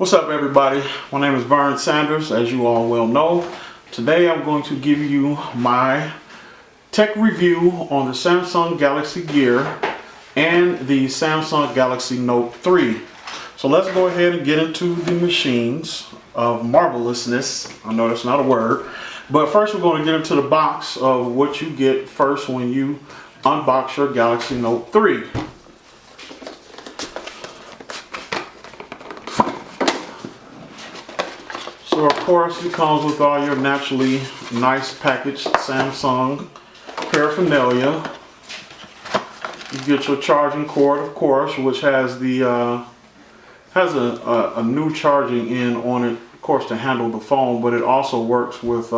What's up, everybody? My name is Vern Sanders, as you all well know. Today I'm going to give you my tech review on the Samsung Galaxy Gear and the Samsung Galaxy Note 3. So let's go ahead and get into the machines of marvelousness. I know that's not a word, but first we're going to get into the box of what you get first when you unbox your Galaxy Note 3. So of course it comes with all your naturally nice packaged Samsung paraphernalia. You get your charging cord, of course, which has the has a new charging in on it, of course, to handle the phone, but it also works with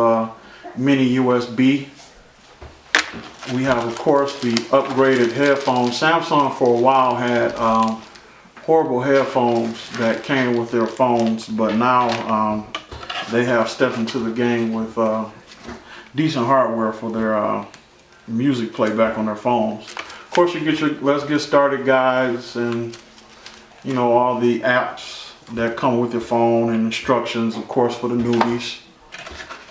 mini USB. We have, of course, the upgraded headphones. Samsung for a while had horrible headphones that came with their phones, but now they have stepped into the game with decent hardware for their music playback on their phones. Of course, you get your Let's Get Started guides and all the apps that come with your phone and instructions, of course, for the newbies.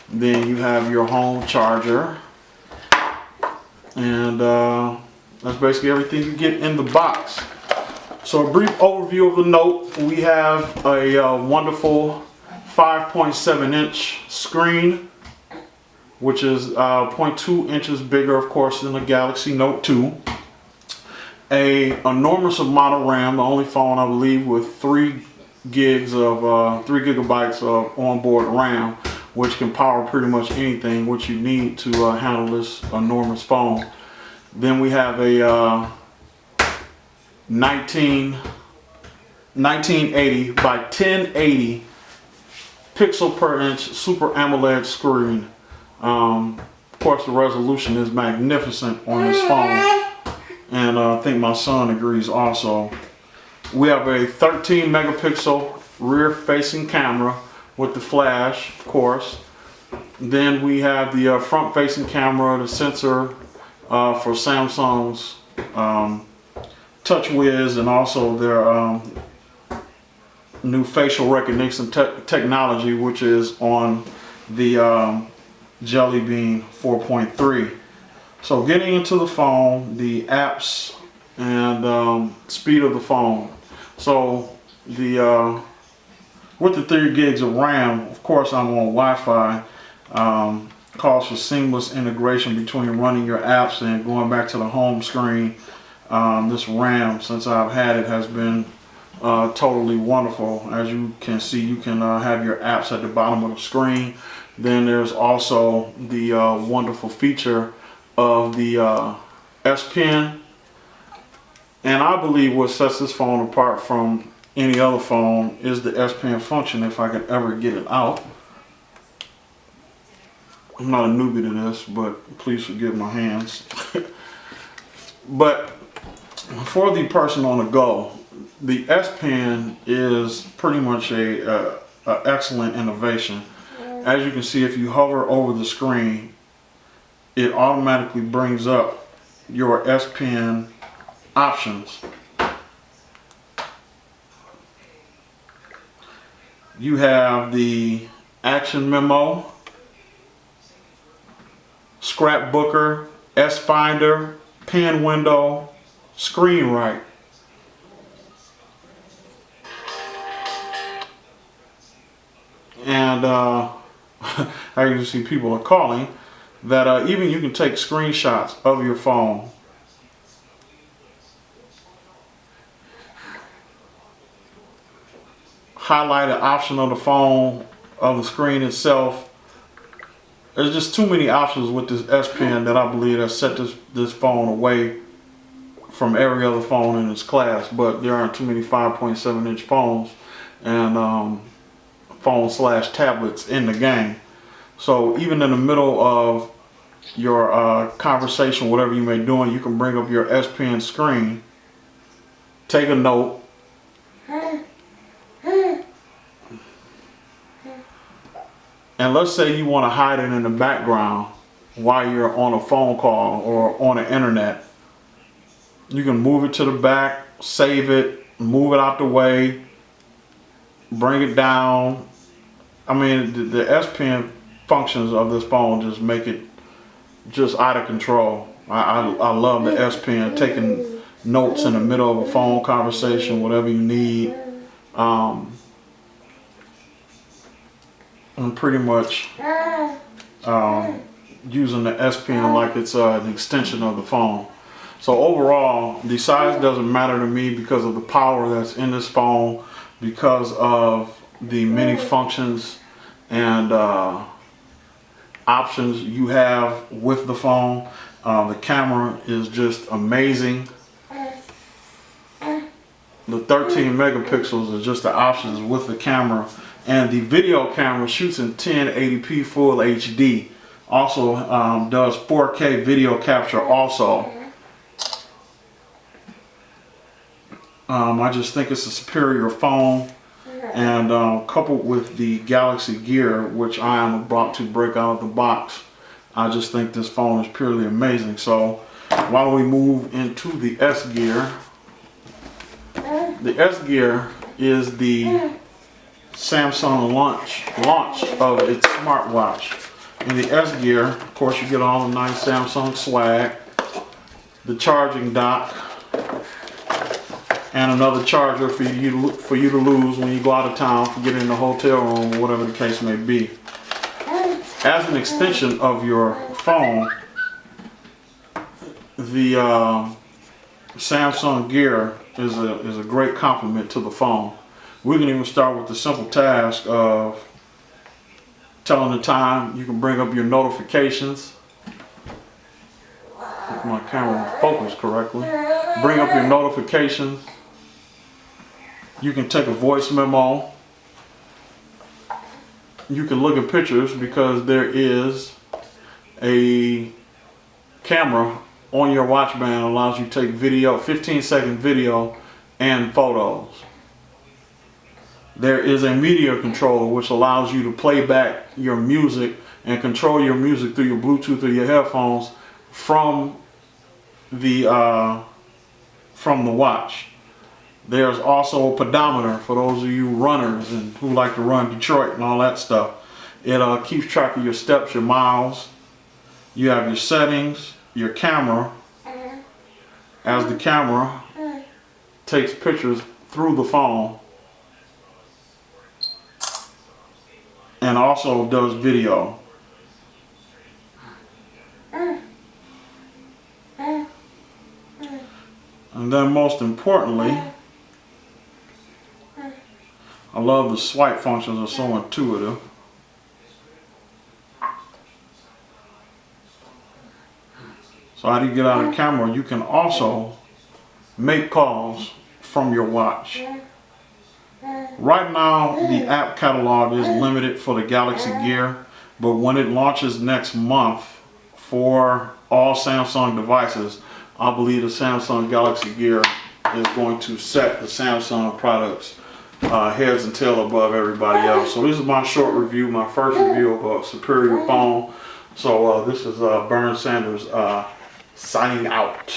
Then you have your home charger, and that's basically everything you get in the box. So a brief overview of the Note. We have a wonderful 5.7-inch screen, which is 0.2 inches bigger, of course, than the Galaxy Note 2. A enormous amount of RAM, the only phone I believe with 3 gigabytes of onboard RAM, which can power pretty much anything which you need to handle this enormous phone. Then we have a 1980 by 1080 pixel per inch Super AMOLED screen. Of course, the resolution is magnificent on this phone, and I think my son agrees also. We have a 13 megapixel rear facing camera with the flash, of course. Then we have the front facing camera, the sensor for Samsung's TouchWiz, and also their new facial recognition technology, which is on the Jelly Bean 4.3. So getting into the phone, the apps, and speed of the phone. So the with the 3 gigs of RAM, of course I'm on Wi-Fi. Calls for seamless integration between running your apps and going back to the home screen. This RAM, since I've had it, has been totally wonderful. As you can see, you can have your apps at the bottom of the screen. Then there's also the wonderful feature of the S Pen, and I believe what sets this phone apart from any other phone is the S Pen function, if I can ever get it out. I'm not a newbie to this, but please forgive my hands. But for the person on the go, the S Pen is pretty much a excellent innovation. As you can see, if you hover over the screen, it automatically brings up your S Pen options. You have the Action Memo, Scrapbooker, S Finder, Pen Window, Screen Write. And as you see, people are calling that even you can take screenshots of your phone. Highlight an option of the phone, of the screen itself. There's just too many options with this S Pen that I believe has set this phone away from every other phone in its class. But there aren't too many 5.7-inch phones and phone/tablets in the game. So even in the middle of your conversation, whatever you may be doing, you can bring up your S Pen screen, take a note, and let's say you want to hide it in the background while you're on a phone call or on the internet. You can move it to the back, save it, move it out the way, bring it down. I mean, the S Pen functions of this phone just make it just out of control. I love the S Pen, taking notes in the middle of a phone conversation, whatever you need. And pretty much using the S Pen like it's an extension of the phone. So overall, the size doesn't matter to me because of the power that's in this phone, because of the many functions and options you have with the phone. The camera is just amazing. The 13 megapixels is just the options with the camera, and the video camera shoots in 1080p full HD. Also does 4K video capture also. I just think it's a superior phone, and coupled with the Galaxy Gear, which I am about to break out of the box, I just think this phone is purely amazing. So why don't we move into the S Gear? The S Gear is the Samsung launch of its smartwatch. In the S Gear, of course, you get all the nice Samsung swag, the charging dock, and another charger for you to lose when you go out of town, for getting in the hotel room or whatever the case may be. As an extension of your phone, the Samsung Gear is a great complement to the phone. We can even start with the simple task of telling the time. You can bring up your notifications. If my camera will focus correctly. Bring up your notifications. You can take a voice memo. You can look at pictures because there is a camera on your watch band that allows you to take video, 15-second video and photos. There is a media controller which allows you to play back your music and control your music through your Bluetooth or your headphones from the watch. There's also a pedometer for those of you runners and who like to run Detroit and all that stuff. It keeps track of your steps, your miles. You have your settings, your camera, as the camera takes pictures through the phone and also does video. And then most importantly, I love the swipe functions, are so intuitive. So how do you get out of the camera? You can also make calls from your watch. Right now, the app catalog is limited for the Galaxy Gear, but when it launches next month for all Samsung devices, I believe the Samsung Galaxy Gear is going to set the Samsung products heads and tail above everybody else. So this is my short review, my first review of a superior phone. So this is Bernd Sanders signing out.